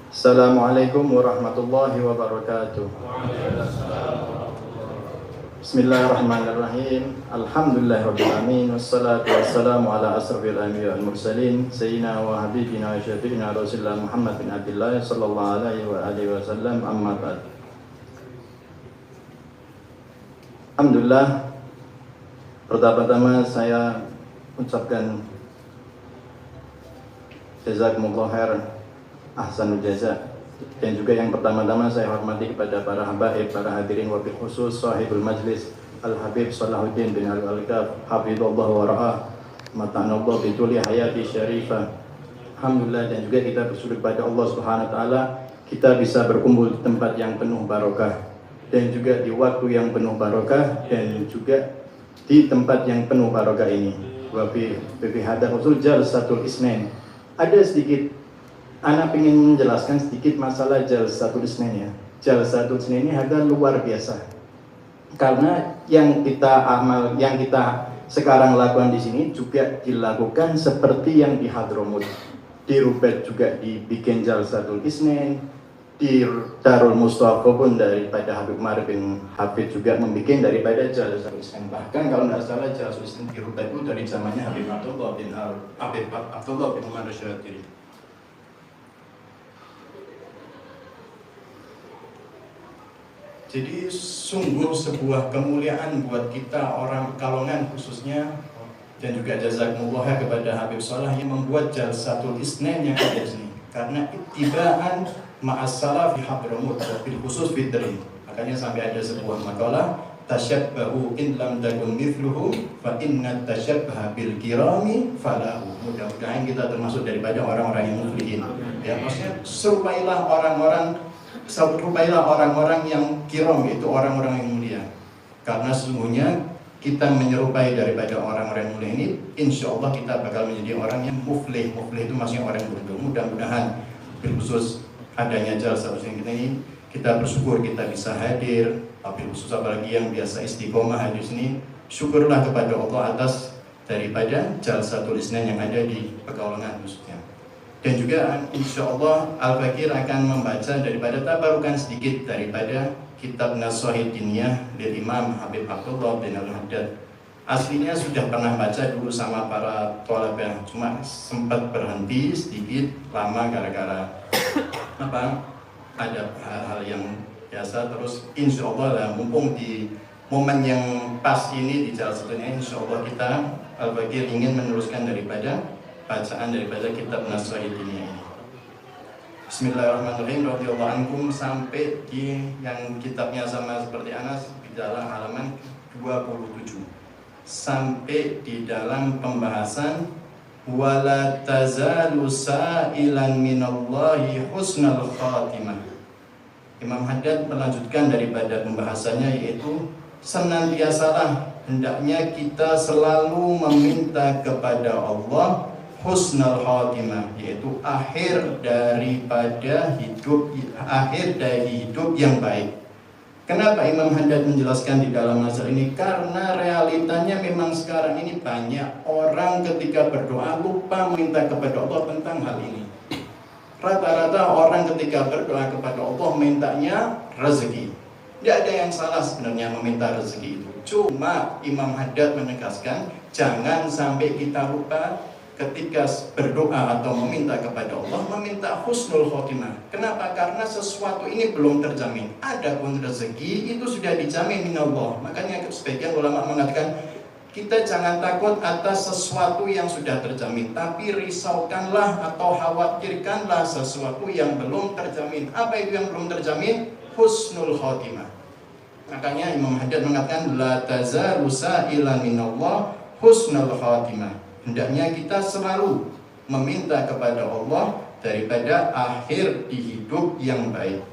Assalamualaikum warahmatullahi wabarakatuh. Bismillahirrahmanirrahim. Alhamdulillahirrahmanirrahim. Wassalatu wassalamu ala asrafil anbiya wal mursalin Sayyidina wa habibina wa syafi'ina Rasulullah Muhammad bin Abdullah sallallahu alaihi wa alihi wasallam. Amma ba'd. Alhamdulillah, pertama-tama saya ucapkan jazakumullah khair, ahsanul jaza. Dan juga yang pertama-tama saya hormati kepada para habaib, para hadirin, wabil khusus sahibul majlis Al-Habib Salahuddin bin Al-Alkaf hafizallahu wa ra'ah, mata'anallahu bituli hayati syarifah. Alhamdulillah, dan juga kita bersyukur kepada Allah Subhanahu wa taala kita bisa berkumpul di tempat yang penuh barokah, dan juga di waktu yang penuh barokah, dan juga di tempat yang penuh barokah ini. Wa fi hadza usul jalsatul isnain. Ada sedikit Ana ingin menjelaskan sedikit masalah jalsatul isnain ya. Jalsatul isnain ini ada luar biasa. Karena yang kita sekarang lakukan di sini juga dilakukan seperti yang di Hadramut. Di Rubaiyat juga dibikin jalsatul isnain. Di Darul Mustafa pun daripada Habib Umar bin Hafid juga membikin daripada jalsatul isnain. Bahkan kalau tidak salah jalsatul isnain di Rubaiyat itu dari zamannya Habib Abdullah bin Umar Syatiri. Jadi sungguh sebuah kemuliaan buat kita orang Pekalongan khususnya, dan juga jazakumullah kepada Habib Salah yang membuat jalsatul isnain yang ada di sini. Karena ittiba'an ma'as salaf fi Hadramut, bil khusus fitri. Makanya sampai ada sebuah makalah, tasyabbahu in lam takun mithluhu fa inna tasyabbaha bil kirami falahu. Mudah-mudahan kita termasuk daripada orang-orang yang muflihin. Ya, maksudnya serupailah orang-orang yang kiram, yaitu orang-orang yang mulia. Karena sesungguhnya kita menyerupai daripada orang-orang yang mulia ini, insya Allah kita bakal menjadi orang yang muflih. Muflih itu maksudnya orang yang beruntung. Mudah-mudahan khusus adanya jalsatul isnain kita ini, kita bersyukur kita bisa hadir. Tapi khusus apalagi yang biasa istiqomah hadir sini, syukurlah kepada Allah atas daripada jalsatul isnain yang ada di Pekalongan khususnya. Dan juga insya Allah Al-Fakir akan membaca daripada tabarukan sedikit daripada kitab Nashahid Diniyah dari Imam Habib Abdullah bin Al-Haddad. Aslinya sudah pernah baca dulu sama para thalabah, cuma sempat berhenti sedikit lama gara-gara ada hal-hal yang biasa. Terus insya Allah lah, mumpung di momen yang pas ini di jalsatnya, insya Allah kita Al-Fakir ingin meneruskan daripada bacaan daripada kitab Nashahid Diniyah ini. Bismillahirrahmanirrahim. Radhiyallahu ankum sampai di yang kitabnya sama seperti Anas di dalam halaman 27 sampai di dalam pembahasan wala tazalu sa'ilan minallahi husnal khatimah. Imam Haddad melanjutkan daripada pembahasannya, yaitu senantiasalah hendaknya kita selalu meminta kepada Allah husnul khatimah, yaitu akhir dari hidup yang baik. Kenapa Imam Haddad menjelaskan di dalam nazar ini? Karena realitanya memang sekarang ini banyak orang ketika berdoa lupa meminta kepada Allah tentang hal ini. Rata-rata orang ketika berdoa kepada Allah mintanya rezeki. Tidak ada yang salah sebenarnya meminta rezeki itu. Cuma Imam Haddad menegaskan jangan sampai kita lupa ketika berdoa atau meminta kepada Allah, meminta husnul khotimah. Kenapa? Karena sesuatu ini belum terjamin. Adapun rezeki itu sudah dijamin oleh Allah. Makanya sebagian ulama mengatakan kita jangan takut atas sesuatu yang sudah terjamin, tapi risaukanlah atau khawatirkanlah sesuatu yang belum terjamin. Apa itu yang belum terjamin? Husnul khotimah. Makanya Imam Haddad mengatakan la tazalu sa'ilan minallah husnul khotimah. Hendaknya kita selalu meminta kepada Allah daripada akhir di hidup yang baik.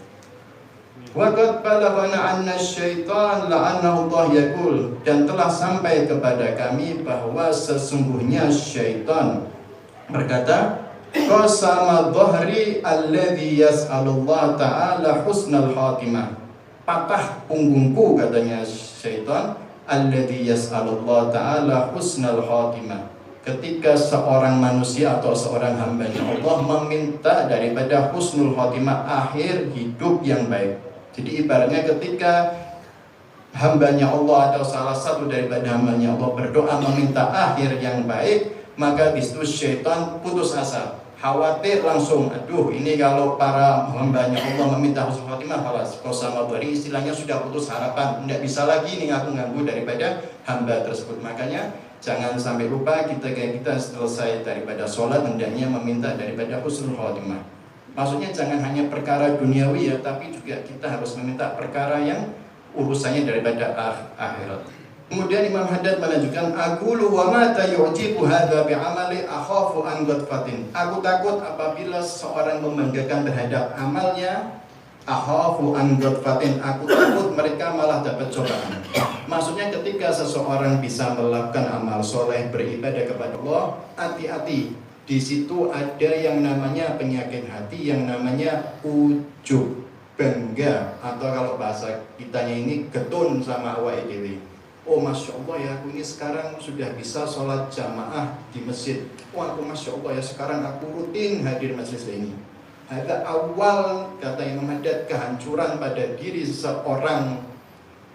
Wa qad balaghana anna syaitan la'annahu Allah yaqul, dan telah sampai kepada kami bahwa sesungguhnya syaitan berkata, qasama dhahri alladhi yas'alullah ta'ala husnal khatimah. Patah punggungku, katanya syaitan, alladhi yas'alullah ta'ala husnal khatimah. ketika seorang manusia atau seorang hambanya Allah meminta daripada husnul khotimah, akhir hidup yang baik. Jadi ibaratnya ketika hambanya Allah atau salah satu daripada hambanya Allah berdoa meminta akhir yang baik, maka disitu syaitan putus asa, khawatir langsung, aduh ini kalau para hambanya Allah meminta husnul khotimah, falas kosama bari, istilahnya sudah putus harapan, tidak bisa lagi nih aku ganggu daripada hamba tersebut. Makanya jangan sampai lupa kita selesai daripada sholat hendaknya meminta daripada husnul khotimah. Maksudnya jangan hanya perkara duniawi ya, tapi juga kita harus meminta perkara yang urusannya daripada akhirat. Kemudian Imam Haddad menunjukkan, aqulu wa ma yu'jibu hadza bi'amali akhafu an ghadfatin. Aku takut apabila seorang membanggakan terhadap amalnya, akhafu an ghadfatin. Aku takut mereka malah dapat cobaan. Maksudnya ketika seseorang bisa melakukan amal soleh, beribadah kepada Allah, hati-hati. Di situ ada yang namanya penyakit hati, yang namanya ujub, bangga, atau kalau bahasa kitanya ini getun sama awake dhewe. Oh Masya Allah ya, aku ini sekarang sudah bisa sholat jamaah di masjid. Oh aku Masya Allah ya, sekarang aku rutin hadir majelis ini. Ada awal, kata Imam Haddad, kehancuran pada diri seseorang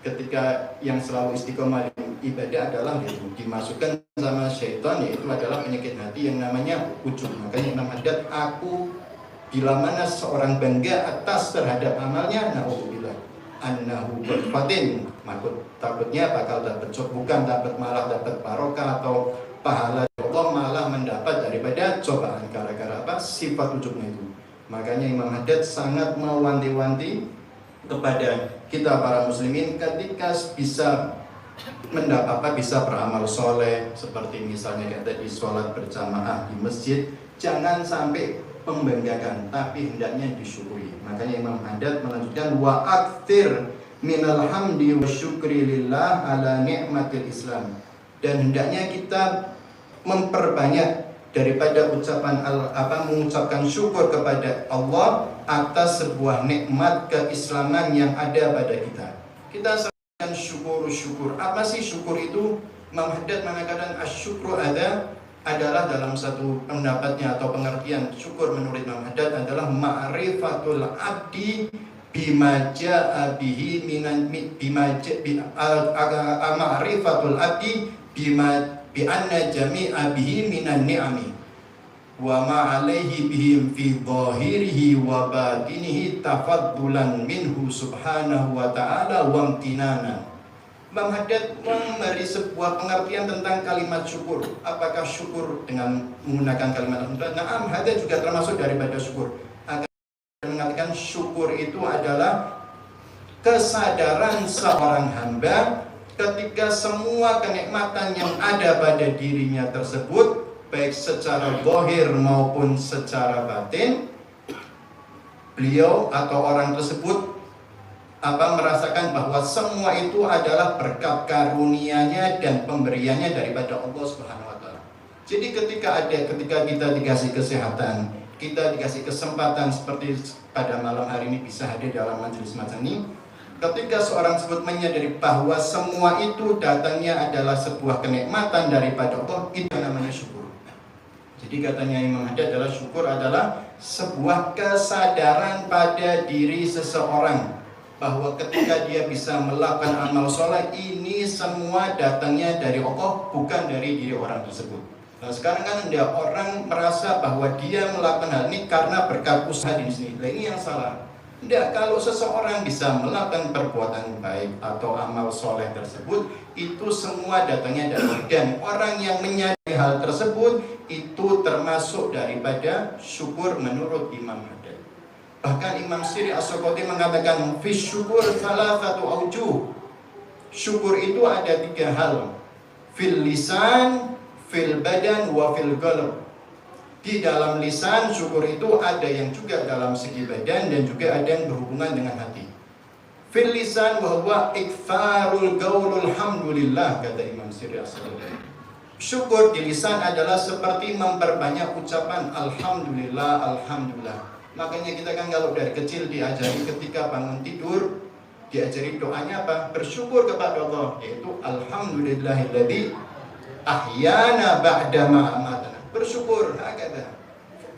ketika yang selalu istiqomah ibadah adalah itu dimasukkan sama syaitan, yaitu adalah penyakit hati yang namanya ujub. Makanya Imam Haddad, aku bila mana seorang bangga atas terhadap amalnya, na'udzubillah annahu ghadfatin, takutnya bakal dapat bukan dapat malah dapat barokah atau pahala Allah, malah mendapat daripada cobaan gara-gara apa? Sifat ujubnya itu. Makanya Imam Haddad sangat mewanti-wanti kepada kita para muslimin ketika bisa bisa beramal soleh, seperti misalnya kayak tadi sholat berjamaah di masjid, jangan sampai membanggakan, tapi hendaknya disyukuri. Makanya Imam Haddad melanjutkan, wa aktsir minal hamdi wa syukri lillah ala ni'matil Islam. Dan hendaknya kita memperbanyak daripada mengucapkan syukur kepada Allah atas sebuah nikmat keislaman yang ada pada kita. Kita sampaikan syukur. Apa sih syukur itu? Imam Haddad mengatakan asyukru adalah dalam satu pendapatnya atau pengertian syukur menurut Imam Haddad adalah ma'rifatul abdi bima ja'a bihi minan ma'rifatul abdi bima bi anna jami'a bihi minan ni'ami wa ma alaihi bihim fi dhahirihi wa batinihi tafaddulan minhu subhanahu wa ta'ala wa amtinanan. Imam Haddad memberi sebuah pengertian tentang kalimat syukur. Apakah syukur dengan menggunakan kalimat alhamdulillah? Nah, Haddad juga termasuk daripada syukur. Akan mengatakan syukur itu adalah kesadaran seorang hamba ketika semua kenikmatan yang ada pada dirinya tersebut, baik secara zahir maupun secara batin, beliau atau orang tersebut merasakan bahwa semua itu adalah berkat karunia-Nya dan pemberiannya daripada Allah Subhanahu wa taala. Jadi ketika kita dikasih kesehatan, kita dikasih kesempatan seperti pada malam hari ini bisa hadir dalam majelis macam ini, ketika seorang tersebut menyadari bahwa semua itu datangnya adalah sebuah kenikmatan daripada Allah, itu namanya syukur. Jadi katanya Imam Haddad adalah syukur adalah sebuah kesadaran pada diri seseorang bahwa ketika dia bisa melakukan amal soleh, ini semua datangnya dari Allah, bukan dari diri orang tersebut. Nah sekarang kan ada orang merasa bahwa dia melakukan hal ini karena berkat usaha di sini. Nah ini yang salah. Tidak, kalau seseorang bisa melakukan perbuatan baik atau amal soleh tersebut, itu semua datangnya dari Allah. Dan orang yang menyadari hal tersebut, itu termasuk daripada syukur menurut Imam Haddad. Bahkan Imam Siri As-Saqati mengatakan fi syukur salah satu aujuh. Syukur itu ada 3 hal. Fil lisan, fil badan, wa fil qalb. Di dalam lisan syukur itu ada yang juga dalam segi badan dan juga ada yang berhubungan dengan hati. Fil lisan wa huwa ikfarul qaulul hamdulillah, kata Imam Siri As-Saqati. Syukur di lisan adalah seperti memperbanyak ucapan alhamdulillah, alhamdulillah. Makanya kita kan kalau dari kecil diajari ketika bangun tidur, diajari doanya apa? Bersyukur kepada Allah, yaitu alhamdulillahilladzi ahyana ba'da ma amatana. Bersyukur, hakada.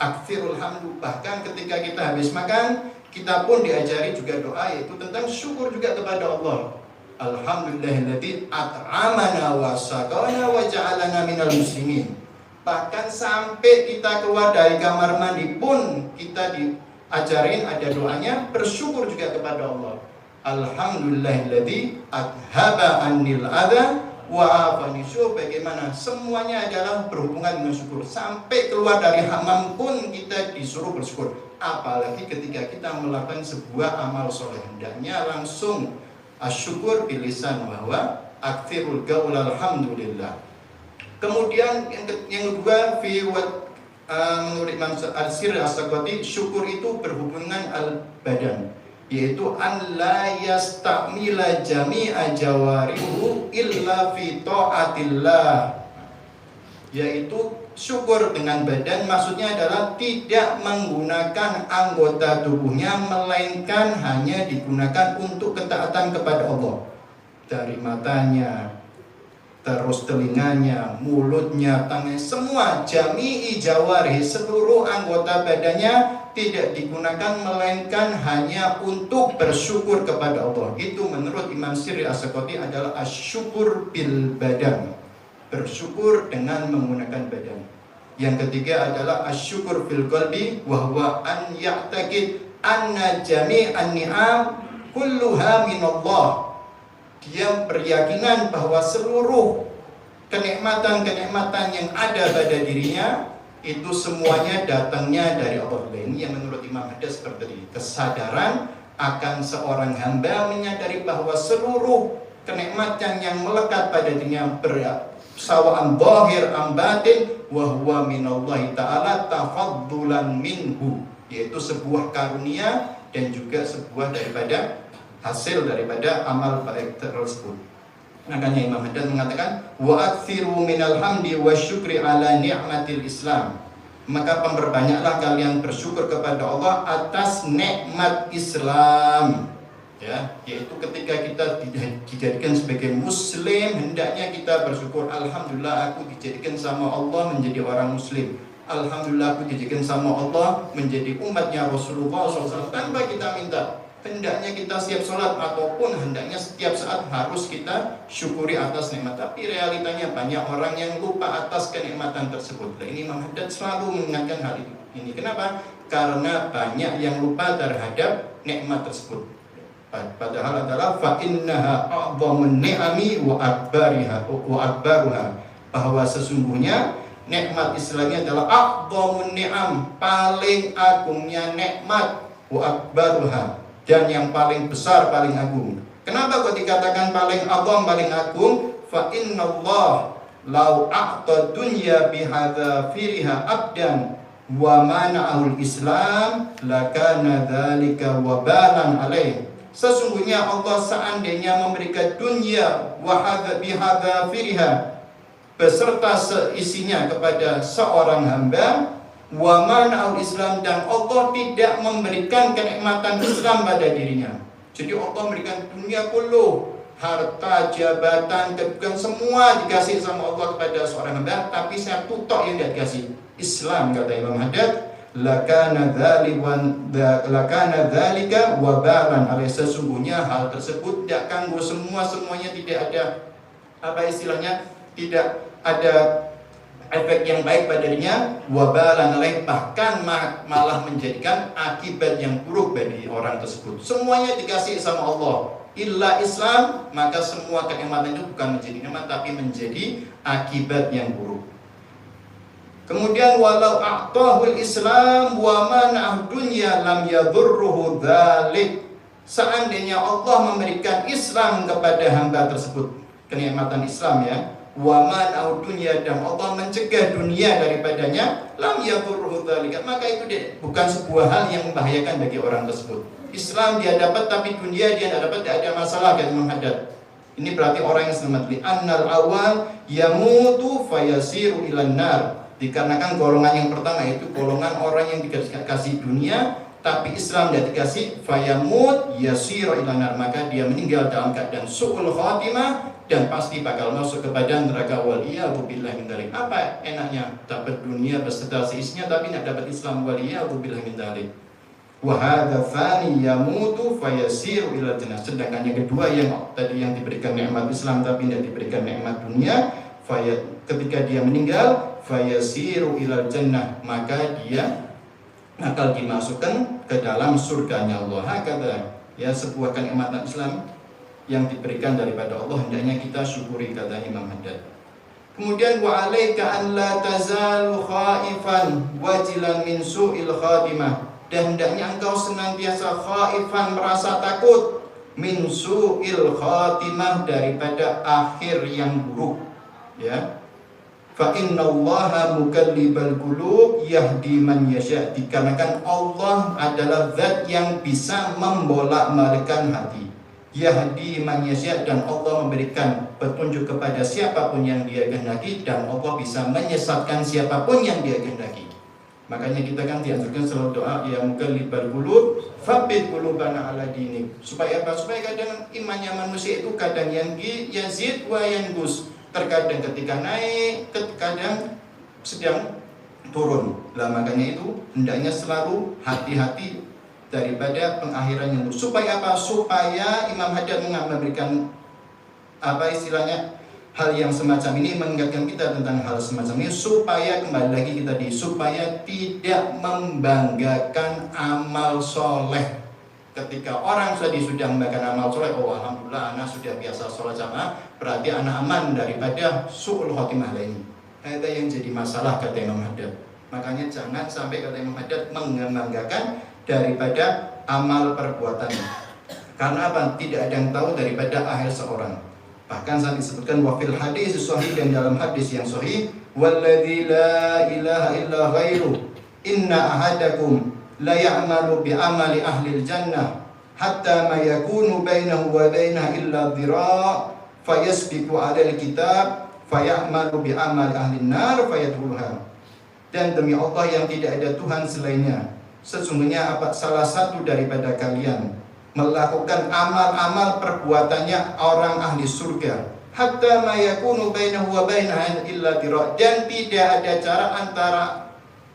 Aktsirul hamdu. Bahkan ketika kita habis makan, kita pun diajari juga doa, yaitu tentang syukur juga kepada Allah. Alhamdulillahilladzi at'amana wa saqana wa ja'alana minal muslimin. Bahkan sampai kita keluar dari kamar mandi pun kita diajarin ada doanya, bersyukur juga kepada Allah. Alhamdulillahilladzi adhaba annil adha wa afani. Bagaimana semuanya adalah berhubungan dengan syukur. Sampai keluar dari hammam pun kita disuruh bersyukur. Apalagi ketika kita melakukan sebuah amal soleh, hendaknya langsung asyukur bilisan bahwa aktsirul qaul alhamdulillah. Kemudian yang kedua, menurut Imam Al-Sirri As-Saghati, syukur itu berhubungan al-badan, yaitu an la yastamila jami'a jawarihu illa fi ta'atillah. Yaitu syukur dengan badan maksudnya adalah tidak menggunakan anggota tubuhnya, melainkan hanya digunakan untuk ketaatan kepada Allah. Dari matanya, terus telinganya, mulutnya, tangannya, semua jami'i jawari, seluruh anggota badannya tidak digunakan melainkan hanya untuk bersyukur kepada Allah. Itu menurut Imam Sirri As-Saghati adalah asyukur bil badan, bersyukur dengan menggunakan badan. Yang ketiga adalah asyukur fil qalbi, wa huwa an ya'taqid anna jami'an ni'am kulluha minallah. Dia berkeyakinan bahwa seluruh kenikmatan-kenikmatan yang ada pada dirinya itu semuanya datangnya dari Allah. Ini yang menurut Imam Haddad seperti ini. Kesadaran akan seorang hamba menyadari bahwa seluruh kenikmatan yang melekat pada dirinya sawa'an zahir am batin wa huwa minallahi ta'ala tafaddulan minhu, yaitu sebuah karunia dan juga sebuah daripada hasil daripada amal baik tersebut. Makanya Imam Haddad mengatakan wa aktsiru minal hamdi wasyukri ala ni'matil Islam. Maka memperbanyaklah kalian bersyukur kepada Allah atas nikmat Islam. Ya, yaitu ketika kita dijadikan sebagai muslim, hendaknya kita bersyukur, alhamdulillah aku dijadikan sama Allah menjadi orang muslim. Alhamdulillah aku dijadikan sama Allah menjadi umatnya Rasulullah SAW tanpa kita minta. Hendaknya kita setiap sholat ataupun hendaknya setiap saat harus kita syukuri atas nikmat. Tapi realitanya banyak orang yang lupa atas kenikmatan tersebut. Nah, ini Imam Haddad selalu mengingatkan hal itu. Ini kenapa? Karena banyak yang lupa terhadap nikmat tersebut. Padahal adalah fa innaha a'dhamun ni'ami wa akbaruha. Bahwa sesungguhnya nikmat Islamnya adalah a'dhamun ni'am, paling agungnya nikmat, wa akbaruha, dan yang paling besar, paling agung. Kenapa kok dikatakan paling agung, paling agung? Fa innallah law a'ta dunya bihadza firiha abdan wa mana'ul Islam lakana dzalika wabalan alaih. Sesungguhnya Allah seandainya memberikan dunia wa bihadza firiha beserta seisinya kepada seorang hamba, wa mana'ul Islam, dan Allah tidak memberikan kenikmatan Islam pada dirinya. Jadi Allah memberikan dunia kullu, harta, jabatan, kedudukan, semua dikasih sama Allah kepada seorang hamba, tapi satu tok yang tidak dikasih, Islam, kata Imam Haddad. Lakana dzalika wabalan alaih. Sesungguhnya hal tersebut tidak kanggo semuanya, tidak ada apa istilahnya, tidak ada efek yang baik pada dirinya, wabalan alaih, bahkan malah menjadikan akibat yang buruk bagi orang tersebut. Semuanya dikasih sama Allah, illa Islam, maka semua kenikmatan itu bukan menjadi nikmat tapi menjadi akibat yang buruk. Kemudian walau a'tahul Islam wa mana'ah dunya lam yadurruhu dzalik. Seandainya Allah memberikan Islam kepada hamba tersebut, kenikmatan Islam ya, wa mana'ah dunya, dan Allah mencegah dunia daripadanya, lam yadurruhu dzalik, maka itu bukan sebuah hal yang membahayakan bagi orang tersebut. Islam dia dapat tapi dunia dia tidak dapat, tidak ada masalah, kata Imam Haddad. Ini berarti orang yang selamat. Li annal awal yamutu fayasiru ilan nar. Dikarenakan golongan yang pertama itu golongan orang yang dikasih dunia tapi Islam tidak dikasih, fayamut yasiru ila nar, maka dia meninggal dalam keadaan su'ul khatimah dan pasti bakal masuk kepada neraka. Waliyadu billahi min dzalik. Apa enaknya dapat dunia beserta seisinya tapi tidak dapat Islam? Waliyadu billahi min dzalik. Wa hadza fani yamutu fayasiru ila jannah. Sedangkan yang kedua yang tadi yang diberikan nikmat Islam tapi tidak diberikan nikmat dunia, ketika dia meninggal fayasiru ila jannah, maka dia akan dimasukkan ke dalam surganya Allah. Hakata, ya, sebuah kenikmatan Islam yang diberikan daripada Allah, hendaknya kita syukuri, kata Imam Haddad. Kemudian wa alaika an la tazalu khaifan wajilan min su'il khatimah, dan hendaknya engkau senantiasa khaifan, merasa takut, min su'il khatimah, daripada akhir yang buruk, ya. Fa innallaha mukallibal qulub yahdi man yasha, dikarenakan Allah adalah zat yang bisa membolak-balikkan hati. Yahdi man yasha, dan Allah memberikan petunjuk kepada siapapun yang Dia kehendaki, dan Allah bisa menyesatkan siapapun yang Dia kehendaki. Makanya kita kan dianjurkan selalu doa, ya mukallibal qulub tsabbit qulubana ala dinik. Supaya apa? Supaya kadang imannya manusia itu kadang yazid wa yanqus. Terkadang ketika naik, kadang sedang turun. Lah makanya itu hendaknya selalu hati-hati daripada pengakhiran yang buruk. Supaya apa? Supaya Imam Haddad memberikan apa istilahnya, hal yang semacam ini, mengingatkan kita tentang hal semacam ini, supaya kembali lagi kita supaya tidak membanggakan amal soleh. Ketika orang sudah membanggakan amal soleh, oh alhamdulillah anak sudah biasa sholat jamaah, berarti anak aman daripada su'ul khotimah lain. Itu yang jadi masalah, kata Imam Haddad. Makanya jangan sampai, kata Imam Haddad, membanggakan daripada amal perbuatannya. Karena apa? Tidak ada yang tahu daripada akhir seorang. Bahkan saat disebutkan wafil hadis sahih, dan dalam hadis yang sahih, walladzi la ilaha illa ghairu inna ahadakum la ya'malu bi amali ahli jannah hatta ma yakunu bainahu wa bainaha illa dhira' fayasbiqu 'ala al-kitab fayamalu bi amali ahli nar fayadkhuluha. Dan demi Allah yang tidak ada Tuhan selainnya, sesungguhnya salah satu daripada kalian melakukan amal-amal perbuatannya orang ahli surga, hatta ma yakunu bainahu wa bainaha illa dhira', dan tidak ada cara antara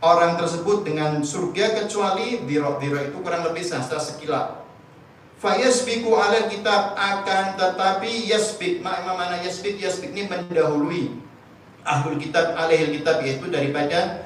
orang tersebut dengan surga kecuali dhira'. Dhira' itu kurang lebih sekilap. Fayasbiqu 'ala kitab, akan tetapi yasbiq, mana yasbiq? Yasbiq ini mendahului ahlul kitab, alaihil kitab, yaitu daripada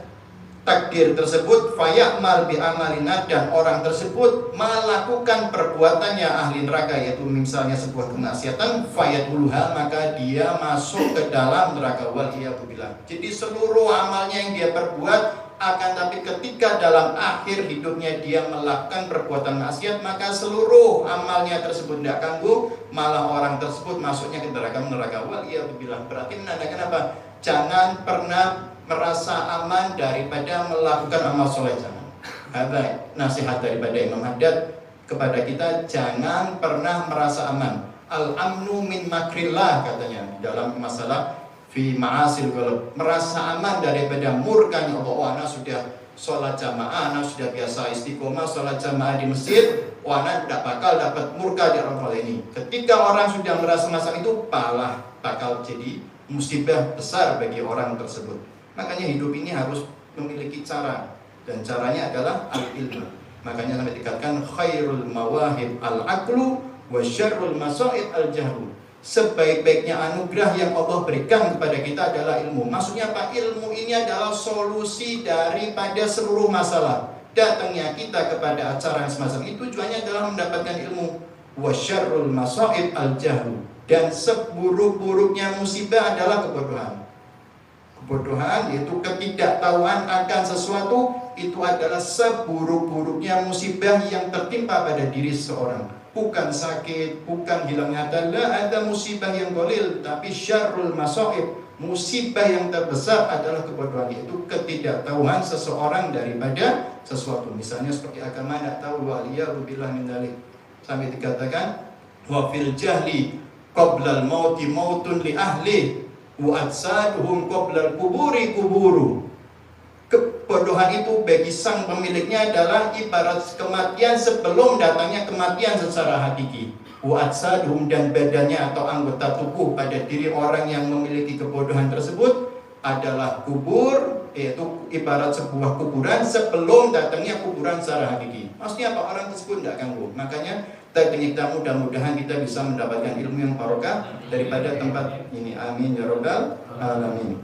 takdir tersebut. Fayamal bi amalina, dan orang tersebut melakukan perbuatannya ahli neraka, yaitu misalnya sebuah kemaksiatan, fayadkhuluha, maka dia masuk ke dalam neraka. Waliyadzubillah. Jadi seluruh amalnya yang dia perbuat, akan tapi ketika dalam akhir hidupnya dia melakukan perbuatan maksiat, maka seluruh amalnya tersebut tidak kanggu, malah orang tersebut masuknya ke neraka. Waliyadzubillah. Berarti menandakan apa? Jangan pernah merasa aman daripada melakukan amal soleh. Jangan. Ada nasihat daripada Imam Haddad kepada kita, jangan pernah merasa aman. Al-amnu min makrillah, katanya dalam masalah fi ma'asil qalb, merasa aman daripada murkanya Allah. Oh, anak sudah sholat jamaah, anak sudah biasa istiqomah sholat jamaah di masjid, oh, anak tidak bakal dapat murka di orang ini. Ketika orang sudah merasa macam itu, palah bakal jadi musibah besar bagi orang tersebut. Makanya hidup ini harus memiliki cara, dan caranya adalah al-ilmu. Makanya sampai dikatakan khairul mawahib al-aqlu wa syarrul masaid al-jahlu. Sebaik-baiknya anugerah yang Allah berikan kepada kita adalah ilmu. Maksudnya apa? Ilmu ini adalah solusi daripada seluruh masalah. Datangnya kita kepada acara yang semacam itu tujuannya adalah mendapatkan ilmu. Wa syarrul masaid al-jahlu, dan seburuk-buruknya musibah adalah kebodohan. Kebodohan yaitu ketidaktahuan akan sesuatu, itu adalah seburuk-buruknya musibah yang tertimpa pada diri seseorang. Bukan sakit, bukan hilangnya ada musibah yang golil, tapi syarrul masaib, musibah yang terbesar adalah kebodohan, yaitu ketidaktahuan seseorang daripada sesuatu. Misalnya seperti agama tidak tahu, waliyadzubillah min dzalik. Sampai dikatakan wa fil jahli qablal mauti mautun li ahli wa atsaduhum qablal kuburi kuburu. kebodohan itu bagi sang pemiliknya adalah ibarat kematian sebelum datangnya kematian secara hakiki. Wa'atsadhum, dan badannya atau anggota tubuh pada diri orang yang memiliki kebodohan tersebut adalah kubur, yaitu ibarat sebuah kuburan sebelum datangnya kuburan secara hakiki. Maksudnya apa? Orang tersebut tidak ganggu. Makanya kita mudah-mudahan kita bisa mendapatkan ilmu yang barokah daripada tempat ini. Amin ya rabbal alamin.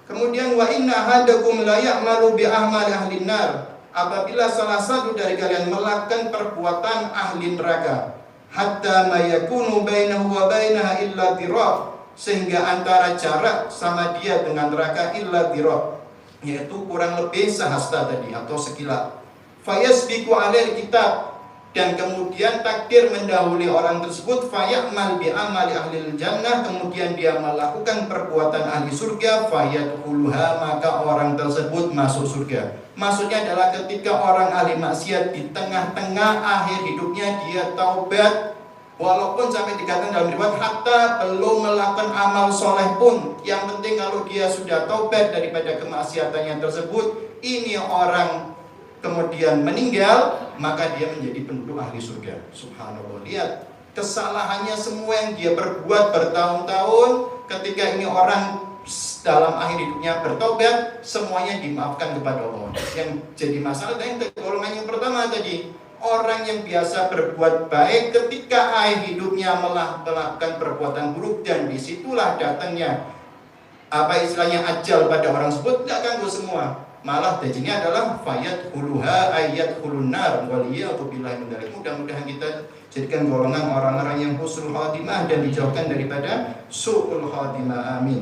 Kemudian wa inna ahadakum la ya'malu bi ahmali ahli nar. Apabila salah satu dari kalian melakukan perbuatan ahli neraka, hatta ma yakunu bainahu wa bainaha illa dhira', sehingga antara jarak sama dia dengan neraka illa dhira', yaitu kurang lebih sehasta tadi atau sekilat. Fayasbiqu alail kitab, dan kemudian takdir mendahului orang tersebut, faya'mal bi amali ahlil jannah, kemudian dia melakukan perbuatan ahli surga, fayadkhuluha, maka orang tersebut masuk surga. Maksudnya adalah ketika orang ahli maksiat di tengah-tengah akhir hidupnya dia taubat, walaupun sampai dikatakan dalam riwayat hatta belum melakukan amal soleh pun, yang penting kalau dia sudah taubat daripada kemaksiatannya tersebut, ini orang kemudian meninggal, maka dia menjadi penduduk ahli surga. Subhanallah, lihat kesalahannya semua yang dia berbuat bertahun-tahun, ketika ini orang dalam akhir hidupnya bertobat, semuanya dimaafkan kepada Allah. Yang jadi masalah tadi golongan yang pertama tadi, orang yang biasa berbuat baik, ketika akhir hidupnya melakukan perbuatan buruk, dan disitulah datangnya ajal pada orang tersebut, tidak ganggu semua. Malah tajinya adalah fayat huluha ayat hulunar waliyatubillah min dzalik. Mudah-mudahan kita jadikan golongan orang-orang yang husnul khatimah dan dijauhkan daripada su'ul khatimah. Amin.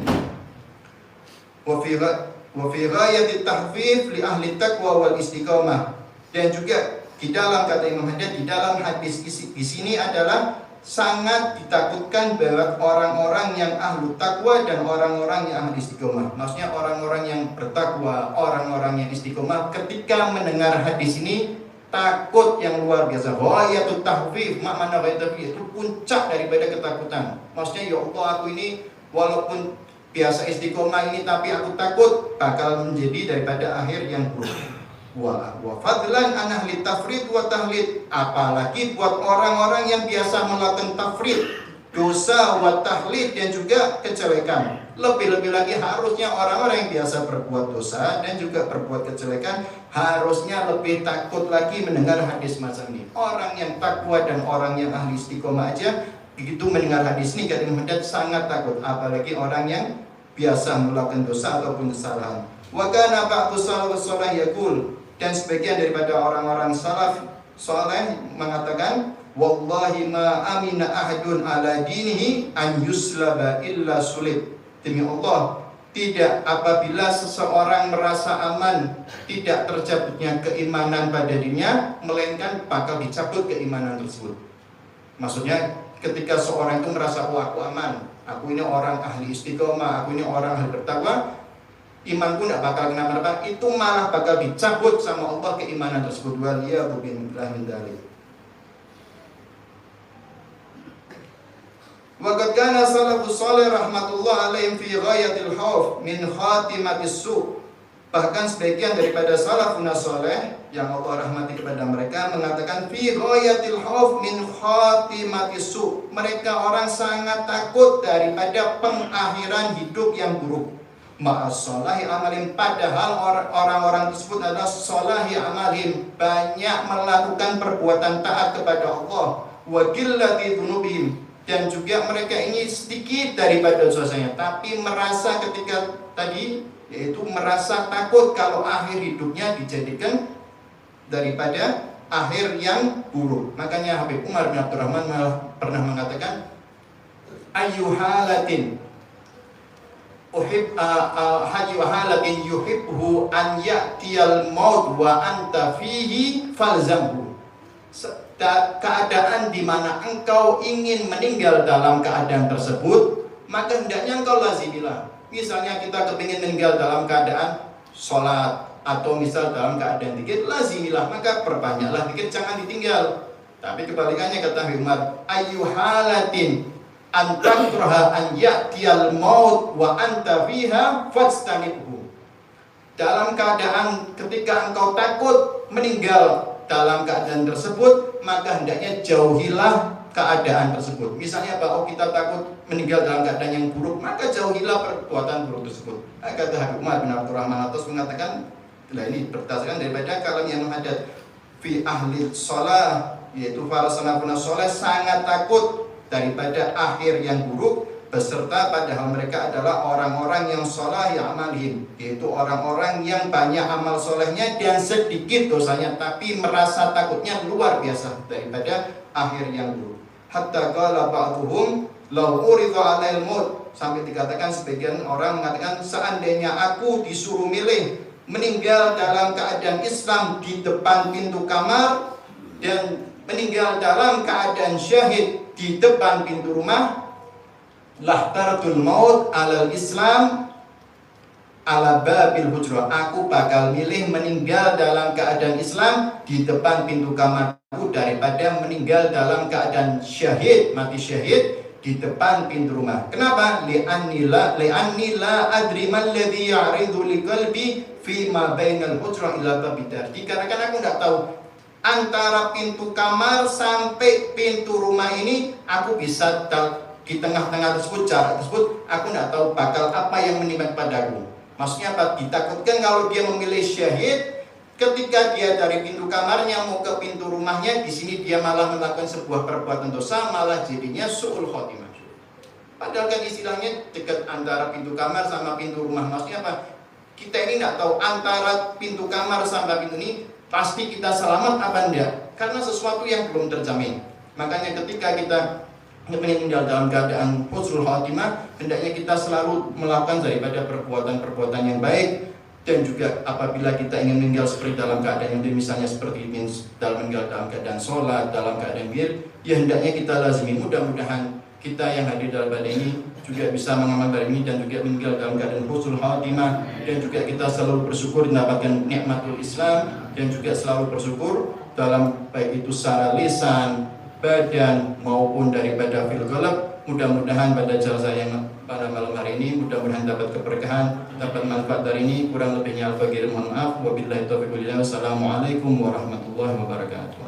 Wa fi ghayati tahfif li ahli taqwa wal istiqamah. Dan juga di dalam kata Imam Haddad, di dalam hadis di sini adalah sangat ditakutkan bahwa orang-orang yang ahlu takwa dan orang-orang yang ahli istiqomah. Maksudnya orang-orang yang bertakwa, orang-orang yang istiqomah, ketika mendengar hadis ini takut yang luar biasa. Ghayatut tahfif, makna ghayatut tahfif itu puncak daripada ketakutan. Maksudnya ya Allah, aku ini walaupun biasa istiqomah ini, tapi aku takut bakal menjadi daripada akhir yang buruk. Wa fadlan an ahli tafrid wa tahlid, apalagi buat orang-orang yang biasa melakukan tafrid, dosa, wa tahlid, dan juga kejelekan. Lebih-lebih lagi harusnya orang-orang yang biasa berbuat dosa dan juga berbuat kejelekan harusnya lebih takut lagi mendengar hadis macam ini. Orang yang takwa dan orang yang ahli istiqomah aja begitu mendengar hadis ini kata Imam Haddad sangat takut, apalagi orang yang biasa melakukan dosa ataupun kesalahan. Wa kana ba'du salafus salih yaqul, dan sebagian daripada orang-orang salaf saleh mengatakan, wallahi ma amina ahadun ala dinihi an yuslaba illa sulib. Demi Allah, tidak apabila seseorang merasa aman, tidak tercabutnya keimanan pada dirinya, melainkan bakal dicabut keimanan tersebut. Maksudnya ketika seorang itu merasa, oh aku aman, aku ini orang ahli istiqomah, aku ini orang ahli bertakwa, imanku tidak bakal kenapa-napa, itu malah bakal dicabut sama Allah keimanan tersebut. Waliyadu billah min dzalik. Wa qad kana salafus salih rahmatullah alaihim fi ghayatil khauf min khatimatis su'. Bahkan sebagian daripada salafun salih yang Allah rahmati kepada mereka mengatakan fi ghayatil khauf min khatimatis su'. Mereka orang sangat takut daripada pengakhiran hidup yang buruk. Ma'as-salahi amalim, padahal orang-orang tersebut adalah salahi amalim, banyak melakukan perbuatan taat kepada Allah, wa qillati dzunubihim, dan juga mereka ini sedikit daripada dosanya, tapi merasa ketika tadi yaitu merasa takut kalau akhir hidupnya dijadikan daripada akhir yang buruk. Makanya Habib Umar bin Abdurrahman pernah mengatakan, ayyuhalatin halatin yuhibbu an ya'tiyal maut wa anta fihi falzamhu. Keadaan di mana engkau ingin meninggal dalam keadaan tersebut, maka hendaknya engkau lazimilah. Misalnya kita kepingin meninggal dalam keadaan sholat, atau misal dalam keadaan zikir, lazimilah, maka perbanyaklah zikir, jangan ditinggal. Tapi kebalikannya kata Umar, ayyuhalatin antakraha an ya'tiyal maut wa anta fiha fajtanibhu. dalam keadaan ketika engkau takut meninggal dalam keadaan tersebut, maka hendaknya jauhilah keadaan tersebut. Misalnya apa? Oh, kita takut meninggal dalam keadaan yang buruk, maka jauhilah perbuatan buruk tersebut. Kata Habib Umar bin Abdurrahman Atas mengatakan, nah ini berdasarkan daripada kalam yang menghadap fi ahli sholah, yaitu para salafun soleh sangat takut daripada akhir yang buruk, beserta padahal mereka adalah orang-orang yang sholah yang amalin, yaitu orang-orang yang banyak amal solehnya dan sedikit dosanya, tapi merasa takutnya luar biasa daripada akhir yang buruk. Hatta qala ba'duhum law uridha 'alail maut, sampai dikatakan sebagian orang mengatakan, seandainya aku disuruh milih meninggal dalam keadaan Islam di depan pintu kamar dan meninggal dalam keadaan syahid di depan pintu rumah, lahtaratul maut alal Islam ala babil hujrah, aku bakal milih meninggal dalam keadaan Islam di depan pintu kamarku daripada meninggal dalam keadaan syahid, mati syahid di depan pintu rumah. Kenapa? Li'anni la adri mal ladzi ya'ridu li qalbi fi ma bainal hujrah ila babidar. Dikarenakan aku enggak tahu antara pintu kamar sampai pintu rumah ini, aku bisa di tengah-tengah tersebut, jarak tersebut, aku enggak tahu bakal apa yang menimpa padaku. Maksudnya apa? Ditakutkan kalau dia memilih syahid, ketika dia dari pintu kamarnya mau ke pintu rumahnya, di sini dia malah melakukan sebuah perbuatan dosa, malah jadinya su'ul khotimah. Padahal kan istilahnya dekat antara pintu kamar sama pintu rumah. Maksudnya apa? Kita ini nggak tahu antara pintu kamar sama pintu ini pasti kita selamat apa enggak, karena sesuatu yang belum terjamin. Makanya ketika kita meninggal dalam keadaan husnul khotimah, hendaknya kita selalu melakukan daripada perbuatan-perbuatan yang baik. Dan juga apabila kita ingin meninggal seperti dalam keadaan yang misalnya seperti ini, dalam meninggal dalam keadaan sholat, dalam keadaan wir, ya hendaknya kita lazimi. Mudah-mudahan kita yang hadir dalam pada ini juga bisa mengamalkan ini dan juga meninggal dalam keadaan husnul khotimah, dan juga kita selalu bersyukur mendapatkan nikmatul Islam, dan juga selalu bersyukur dalam baik itu secara lisan, badan maupun daripada fil qalb. Mudah-mudahan pada jalsa yang pada malam hari ini, mudah-mudahan dapat keberkahan, dapat manfaat dari ini. Kurang lebihnya al-fakir mohon maaf. Wabillahi taufiq wal hidayah. Wassalamualaikum warahmatullahi wabarakatuh.